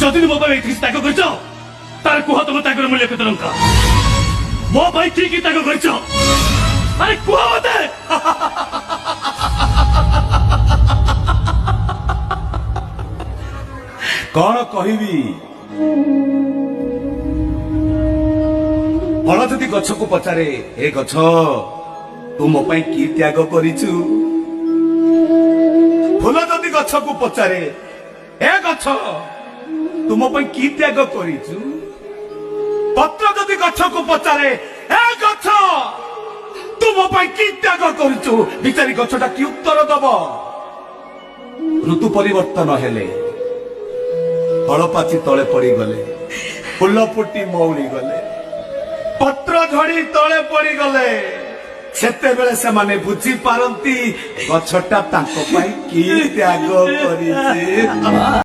जदि मो भाई एथि त्याग करछ तार कुह तुम त्यागर मूल्य केते टंका मो भाई की त्याग करछ अरे कुह मते कौन कहबी फल जदि गछ को पचारे ए गछ तू मो पाई की त्याग करिछु फूल जदि गछ को पचारे ए गछ तू मो पाई की त्याग करिछु पत्र जदि गछ को पचारे ए गछ तू मो पाई की त्याग करिछु बिचारी गछटा की उत्तर दब ऋतु परिवर्तन हेले फल पाची तले पड़ी गले फूल फुटी मौली गले पत्र झड़ी तले पड़ी गले सेते बेले से माने बुझी पारंती गछटा तांको पाई की त्याग करिছে।